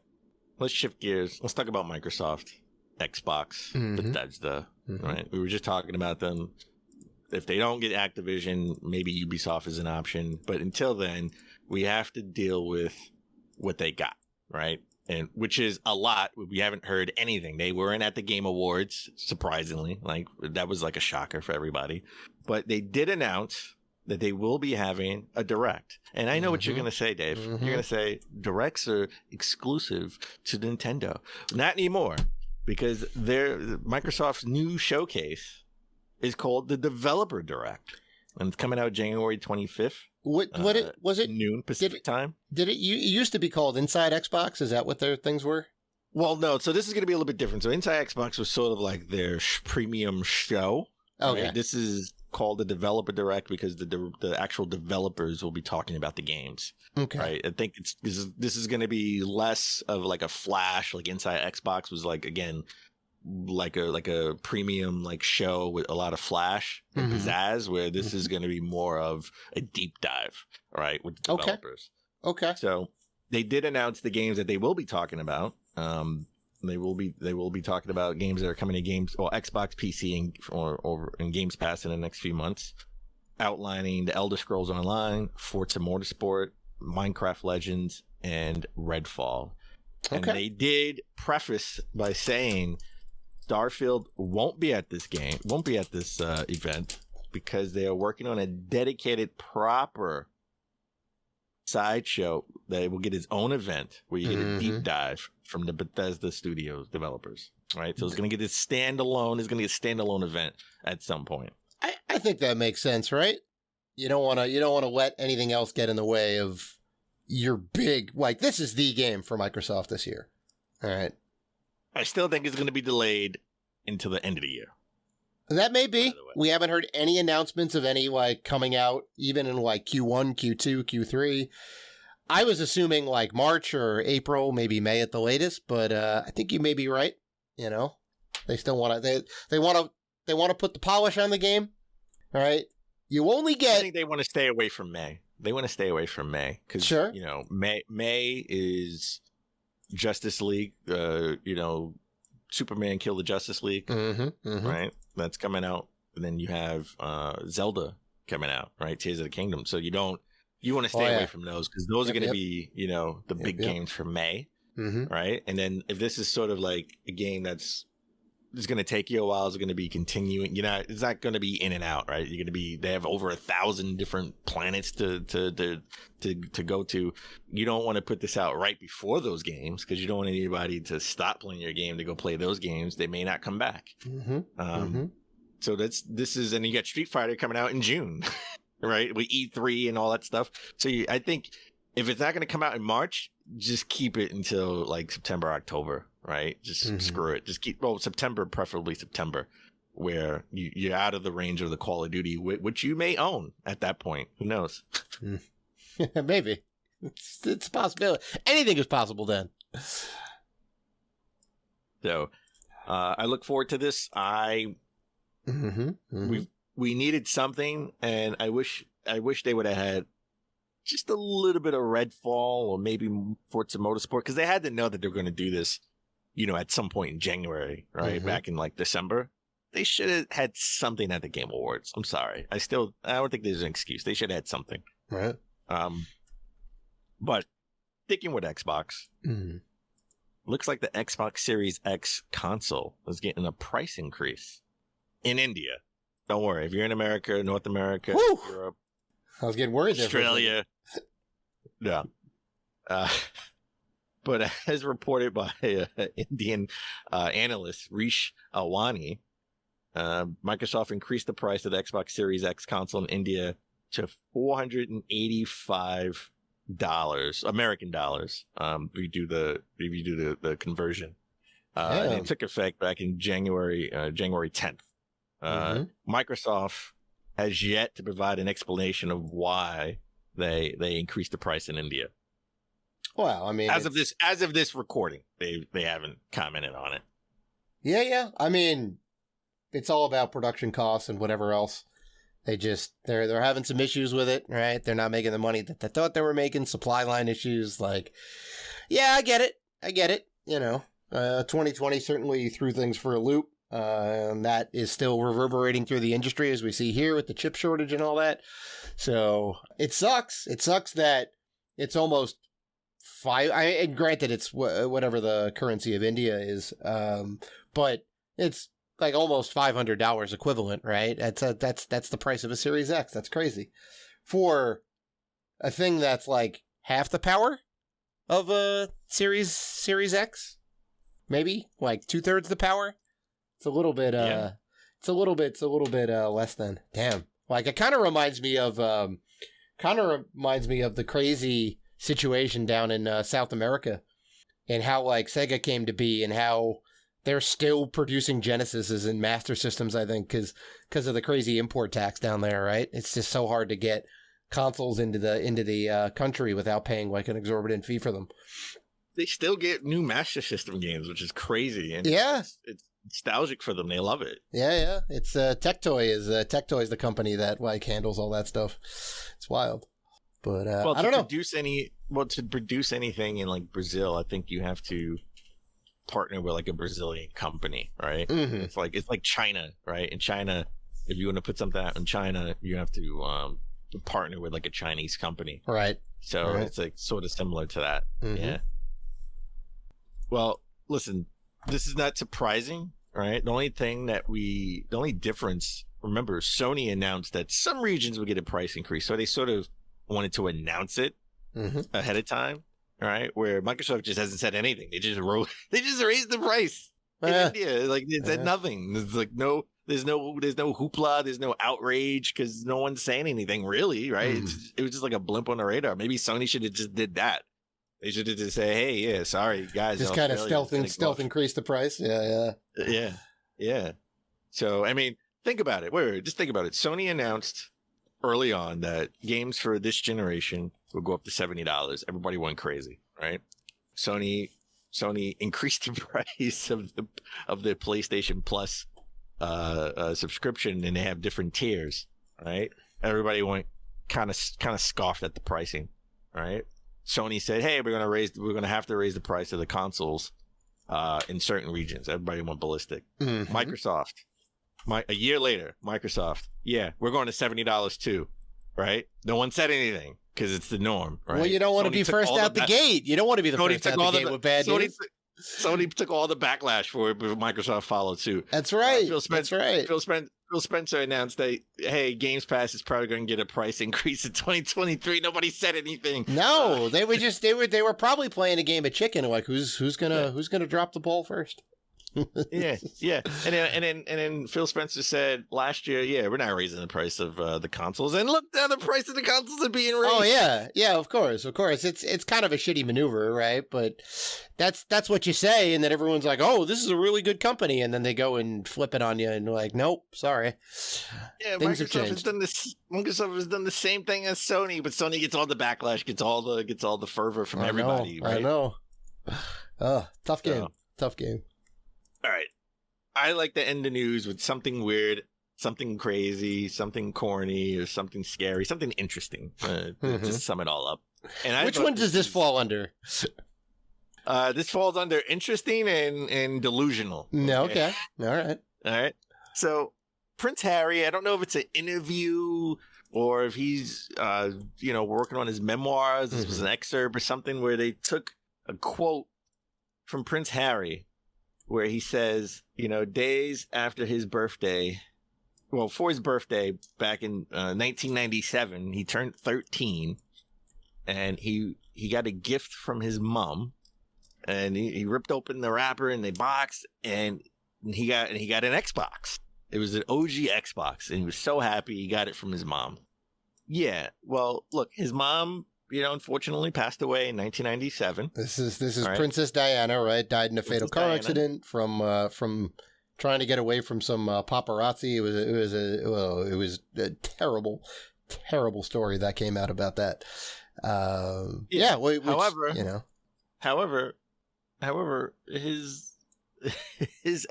Let's shift gears. Let's talk about Microsoft. Xbox, Bethesda, right? We were just talking about them. If they don't get Activision, maybe Ubisoft is an option. But until then, we have to deal with what they got, right? And which is a lot. We haven't heard anything. They weren't at the Game Awards, surprisingly. Like, that was like a shocker for everybody. But they did announce that they will be having a Direct. And I know what you're going to say, Dave. You're going to say Directs are exclusive to Nintendo. Not anymore. Because Microsoft's new showcase is called the Developer Direct, and it's coming out January 25th. Was it noon Pacific time? Did it used to be called Inside Xbox? Is that what their things were? Well, no. So this is going to be a little bit different. So Inside Xbox was sort of like their premium show. Okay. Right? This is called the Developer Direct because the actual developers will be talking about the games. Okay. Right. I think this is going to be less of like a flash, like Inside Xbox was like, again, like a premium like show with a lot of flash and pizzazz, where this is going to be more of a deep dive, right, with the developers. Okay. So they did announce the games that they will be talking about. They will be talking about games that are coming to Xbox, PC, and Games Pass in the next few months, outlining the Elder Scrolls Online, Forza Motorsport, Minecraft Legends, and Redfall. Okay. And they did preface by saying Starfield won't be at this event because they are working on a dedicated, proper sideshow that will get its own event where you get a deep dive from the Bethesda Studios developers. Right, so it's going to get a standalone event at some point. I think that makes sense, right? You don't want to let anything else get in the way of your big, like, this is the game for Microsoft this year. All right. I still think it's going to be delayed until the end of the year. That may be. We haven't heard any announcements of any like coming out even in like Q1, Q2, Q3. I was assuming like March or April, maybe May at the latest, but I think you may be right. You know, they still want to they want to put the polish on the game. All right. You only get. I think they want to stay away from May. They want to stay away from May because you know May is Justice League. You know, Superman Kill the Justice League, right? That's coming out, and then you have Zelda coming out, right? Tears of the Kingdom. So you want to stay away from those because those are going to be, you know, the big games for May, right? And then if this is sort of like a game that's going to take you a while, it's going to be continuing. You know, it's not going to be in and out, right? You're going to be. They have over 1,000 different planets to go to. You don't want to put this out right before those games because you don't want anybody to stop playing your game to go play those games. They may not come back. So this is, and you got Street Fighter coming out in June, right? With E3 and all that stuff. So I think if it's not going to come out in March, just keep it until like September, October, right? Just screw it. Just September, preferably September, where you're out of the range of the Call of Duty, which you may own at that point. Who knows? Maybe. It's a possibility. Anything is possible then. So I look forward to this. We needed something, and I wish they would have had just a little bit of Redfall or maybe Forza Motorsport, because they had to know that they're going to do this, you know, at some point in January, right? Back in like December. They should have had something at the Game Awards. I'm sorry. I don't think there's an excuse. They should have had something. Right. But sticking with Xbox, looks like the Xbox Series X console is getting a price increase in India. Don't worry. If you're in America, North America, Europe, I was getting worried. Australia. Yeah. But as reported by Indian analyst Rish Alwani, Microsoft increased the price of the Xbox Series X console in India to $485 American dollars. If you do the conversion, and it took effect back in January 10th. Microsoft has yet to provide an explanation of why they increased the price in India. Well, I mean, as of this recording, they haven't commented on it. Yeah. I mean, it's all about production costs and whatever else. They're having some issues with it, right? They're not making the money that they thought they were making. Supply line issues, like, yeah, I get it. You know, 2020 certainly threw things for a loop. And that is still reverberating through the industry, as we see here with the chip shortage and all that. So it sucks. It sucks that it's almost and granted, it's whatever the currency of India is, but it's like almost $500 equivalent, right? That's the price of a Series X. That's crazy for a thing that's like half the power of a Series X, maybe like 2/3 the power. It's a little bit, it's a little bit less than. Damn. Like it kind of reminds me of the crazy situation down in South America and how like Sega came to be and how they're still producing Genesises and Master Systems, I think, because of the crazy import tax down there, right? It's just so hard to get consoles into the country without paying like an exorbitant fee for them. They still get new Master System games, which is crazy. And it's nostalgic for them. They love it. Yeah. It's Tectoy is the company that like handles all that stuff. It's wild. But I don't know. To produce anything in like Brazil, I think you have to partner with like a Brazilian company, right? It's like China, right? In China, if you want to put something out in China, you have to partner with like a Chinese company, right? So it's like sort of similar to that. Yeah. Well, listen, this is not surprising, right? The only difference, remember, Sony announced that some regions would get a price increase, so they sort of wanted to announce it ahead of time, right? Where Microsoft just hasn't said anything. They just raised the price in India. Like they said nothing. There's like there's no hoopla, there's no outrage because no one's saying anything really, right? It was just like a blimp on the radar. Maybe Sony should have just did that. They should have just say, "Hey, yeah, sorry guys." Just kind of stealth increase the price. Yeah. So I mean, think about it. Wait, just think about it. Sony announced early on that games for this generation would go up to $70. Everybody went crazy, right? Sony increased the price of the PlayStation Plus subscription, and they have different tiers, right? Everybody went kind of scoffed at the pricing, right? Sony said, "Hey, we're gonna have to raise the price of the consoles in certain regions." Everybody went ballistic. Mm-hmm. Microsoft, a year later, Microsoft, yeah, we're going to $70 too, right? No one said anything because it's the norm, right? Well, you don't want to be first out the gate. You don't want to be the first out the gate with bad news. Sony took all the backlash for it, but Microsoft followed suit. That's right. That's right. Phil Spencer announced that, hey, Games Pass is probably going to get a price increase in 2023. Nobody said anything. No, they were probably playing a game of chicken. Like who's gonna drop the ball first? yeah. And then Phil Spencer said last year, yeah, we're not raising the price of the consoles. And look, now the price of the consoles are being raised. Oh yeah, of course. It's kind of a shitty maneuver, right? But that's what you say, and then everyone's like, oh, this is a really good company, and then they go and flip it on you, and like, nope, sorry. Yeah, things have Microsoft changed. Microsoft has done the same thing as Sony, but Sony gets all the backlash, gets all the fervor from everybody. Right? I know. Oh, tough game. Tough game. All right. I like to end the news with something weird, something crazy, something corny, or something scary, something interesting. Just sum it all up. And which one does this fall under? This falls under interesting and delusional. No, okay. All right. So Prince Harry, I don't know if it's an interview or if he's working on his memoirs. This was an excerpt or something where they took a quote from Prince Harry where he says, days after his birthday, for his birthday back in 1997, he turned 13, and he got a gift from his mom, and he ripped open the wrapper in the box, and he got an Xbox. It was an OG Xbox, and he was so happy he got it from his mom. Yeah, well, look, his mom, unfortunately passed away in 1997. This is right? Princess Diana, right? Died in a fatal car accident from trying to get away from some paparazzi. It was a terrible story that came out about that. However, his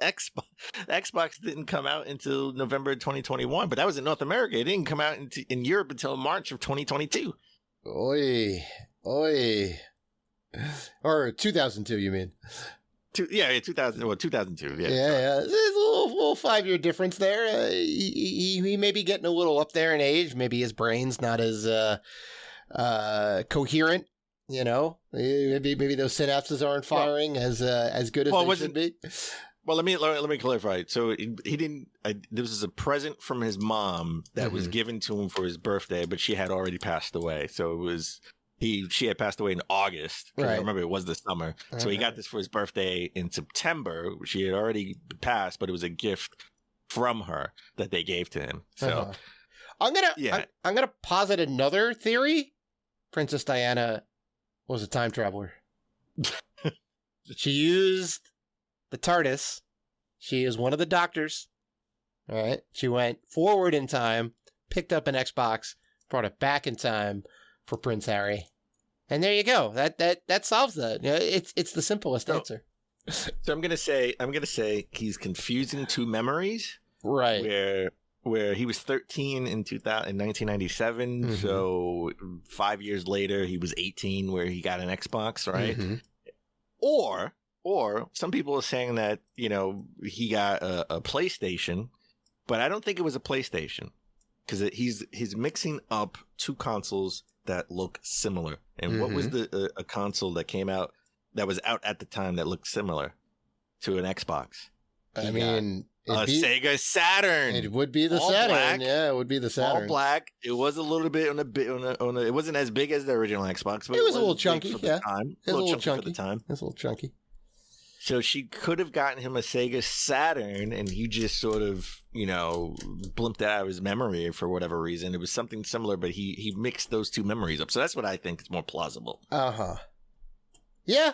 Xbox didn't come out until November 2021, but that was in North America. It didn't come out in Europe until March of 2022. Oi. Or 2002, you mean? 2002. Yeah. There's a little 5-year difference there. He may be getting a little up there in age. Maybe his brain's not as coherent. Maybe those synapses aren't firing as good as they should be. Well, let me clarify. So he didn't. This was a present from his mom that was given to him for his birthday, but she had already passed away. So it was she had passed away in August. Right. I remember it was the summer. So he got this for his birthday in September. She had already passed, but it was a gift from her that they gave to him. So I'm gonna posit another theory. Princess Diana was a time traveler. She used the TARDIS. She is one of the doctors. All right. She went forward in time, picked up an Xbox, brought it back in time for Prince Harry. And there you go. That solves that. It's the simplest answer. So I'm gonna say he's confusing two memories. Right. Where he was 13 in 1997. So 5 years later he was 18 where he got an Xbox, right? Or some people are saying that, he got a PlayStation, but I don't think it was a PlayStation because he's mixing up two consoles that look similar. And what was a console that came out that was out at the time that looked similar to an Xbox? Sega Saturn. It would be the Saturn. Black, yeah, it would be the Saturn. All black. It was a little bit it wasn't as big as the original Xbox, but it was a little chunky. Yeah, it was a little chunky for the time. It was a little chunky. So she could have gotten him a Sega Saturn, and he just sort of, blimped out of his memory for whatever reason. It was something similar, but he mixed those two memories up. So that's what I think is more plausible. Yeah.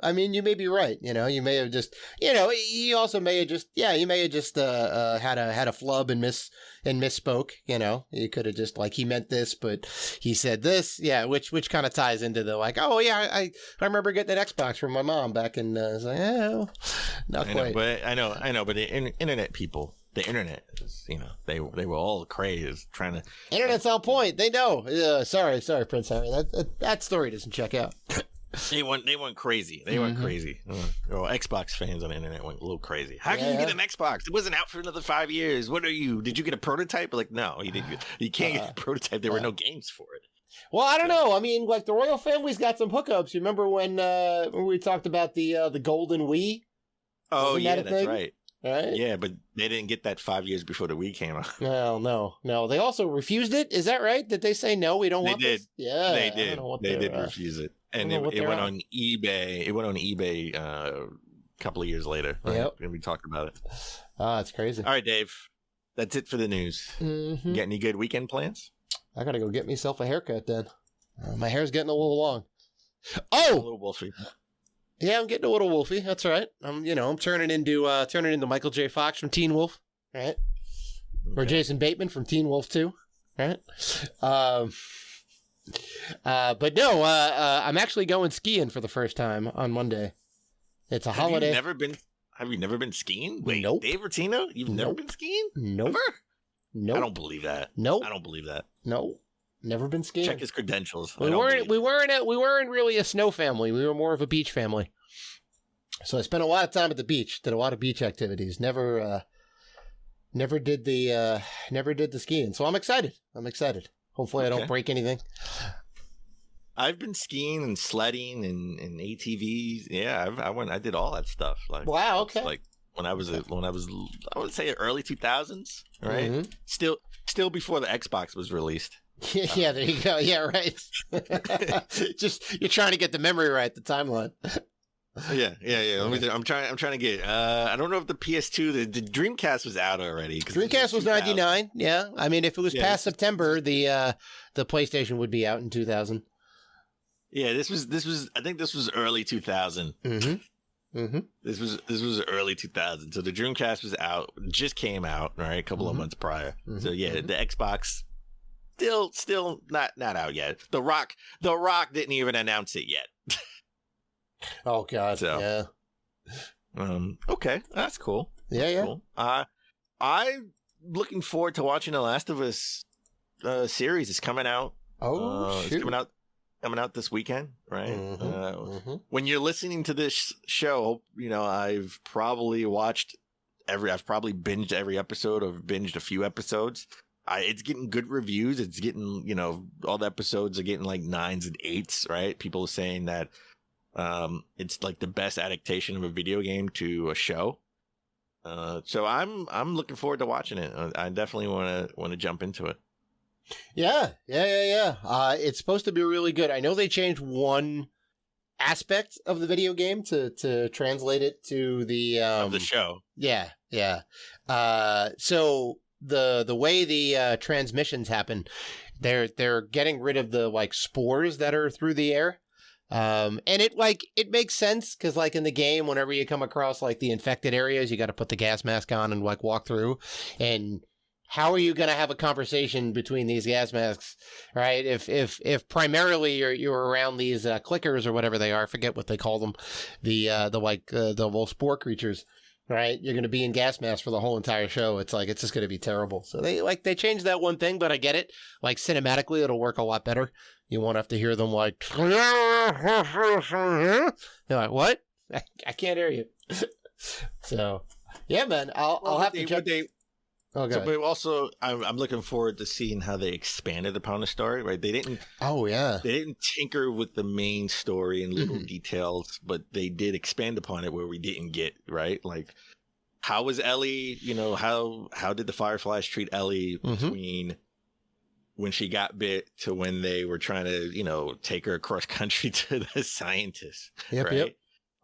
I mean, you may be right. You may have just, he also may have just, he may have just had a flub and misspoke. He could have just he meant this, but he said this. Yeah, which kind of ties into the oh yeah, I remember getting an Xbox from my mom back in. It's not quite. I know, but the internet people. The internet, they were all crazy trying to. Internet's on point. They know. Sorry, Prince Harry. That story doesn't check out. They went crazy. They went crazy. Xbox fans on the internet went a little crazy. How can you get an Xbox? It wasn't out for another 5 years. What are you? Did you get a prototype? No, you didn't. You can't get a prototype. There were no games for it. Well, I don't know. I mean, the royal family's got some hookups. You remember when we talked about the GoldenEye? Oh, yeah, that's right. Right? Yeah, but they didn't get that 5 years before the Wii came out. Well, no. They also refused it. Is that right? Did they say no? We don't want this? Yeah, they did. They did refuse it, and it went on eBay. It went on eBay a couple of years later. Right? Yep. And we talked about it. It's crazy. All right, Dave. That's it for the news. Mm-hmm. You got any good weekend plans? I gotta go get myself a haircut then. My hair's getting a little long. A little wolfy. Yeah, I'm getting a little wolfy. That's right. I'm turning into Michael J. Fox from Teen Wolf, right? Okay. Or Jason Bateman from Teen Wolf 2, right? But no, I'm actually going skiing for the first time on Monday. It's a holiday. Have you never been skiing? Wait, nope. Dave Rotino, you've never been skiing? Nope. Ever? Nope. I don't believe that. Nope. I don't believe that. Nope. Never been skiing. Check his credentials. We weren't really a snow family. We were more of a beach family. So I spent a lot of time at the beach. Did a lot of beach activities. Never did the skiing. So I'm excited. Hopefully I don't break anything. I've been skiing and sledding and ATVs. Yeah, I did all that stuff. Wow. Okay. When I was I would say early 2000s. Right. Mm-hmm. Still before the Xbox was released. Yeah, there you go. Yeah, right. Just you're trying to get the memory right, the timeline. Yeah. I'm trying to get. I don't know if the PS2, the Dreamcast was out already. Dreamcast was 99. Yeah, I mean, if it was past September, the PlayStation would be out in 2000. Yeah, this was. I think this was early 2000. Mm-hmm. Mm-hmm. This was early 2000. So the Dreamcast was out, just came out, right, a couple of months prior. Mm-hmm. So yeah, the Xbox still not out yet. The Rock didn't even announce it yet. Oh God! So, yeah. Okay, that's cool. That's cool. I'm looking forward to watching The Last of Us series. It's coming out. It's coming out this weekend, right? Mm-hmm. When you're listening to this show, I've probably binged every episode, or binged a few episodes. It's getting good reviews. It's getting, all the episodes are getting 9s and 8s, right? People are saying that it's the best adaptation of a video game to a show. So I'm looking forward to watching it. I definitely want to jump into it. Yeah. It's supposed to be really good. I know they changed one aspect of the video game to translate it to the of the show. Yeah. So the way the transmissions happen, they're getting rid of the spores that are through the air. And it makes sense because in the game, whenever you come across the infected areas, you got to put the gas mask on and walk through. And how are you going to have a conversation between these gas masks, right? If primarily you're around these clickers or whatever they are, I forget what they call them, the little spore creatures, right? You're going to be in gas masks for the whole entire show. It's just going to be terrible. So they changed that one thing, but I get it. Cinematically, it'll work a lot better. You won't have to hear them they're like, what? I can't hear you. So, yeah, man, I'll have to check. Okay. So, but also, I'm looking forward to seeing how they expanded upon the story. Right? They didn't. Oh yeah. They didn't tinker with the main story and little details, but they did expand upon it where we didn't get. Right? How was Ellie? How did the Fireflies treat Ellie between when she got bit to when they were trying to take her across country to the scientists? Yep. Right? Yep.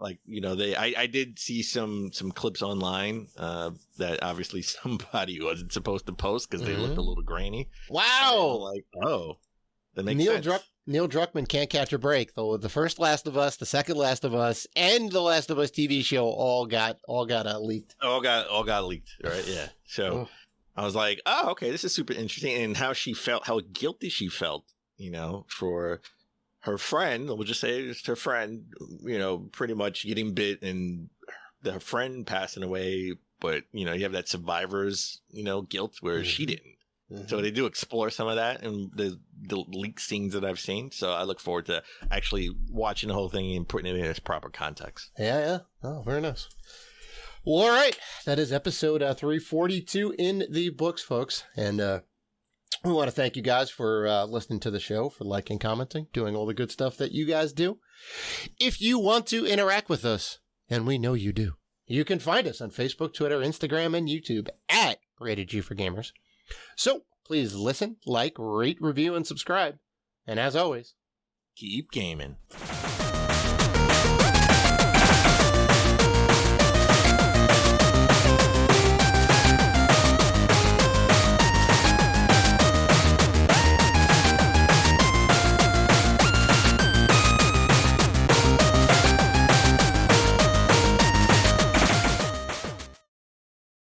I did see some clips online that obviously somebody wasn't supposed to post because they looked a little grainy. Wow. That makes sense. Neil Druckmann can't catch a break, though. The first Last of Us, the second Last of Us, and the Last of Us TV show all got leaked. All got leaked, right? Yeah. So I was like, oh, okay, this is super interesting. And how she felt, how guilty she felt, for her friend. We'll just say it's her friend, pretty much getting bit and her friend passing away. But, you have that survivor's, guilt where she didn't. So they do explore some of that in the leaked scenes that I've seen. So I look forward to actually watching the whole thing and putting it in its proper context. Yeah. Oh, very nice. Well, all right. That is episode 342 in the books, folks. And we want to thank you guys for listening to the show, for liking, commenting, doing all the good stuff that you guys do. If you want to interact with us, and we know you do, you can find us on Facebook, Twitter, Instagram, and YouTube at Rated G for Gamers. So please listen, like, rate, review, and subscribe. And as always, keep gaming.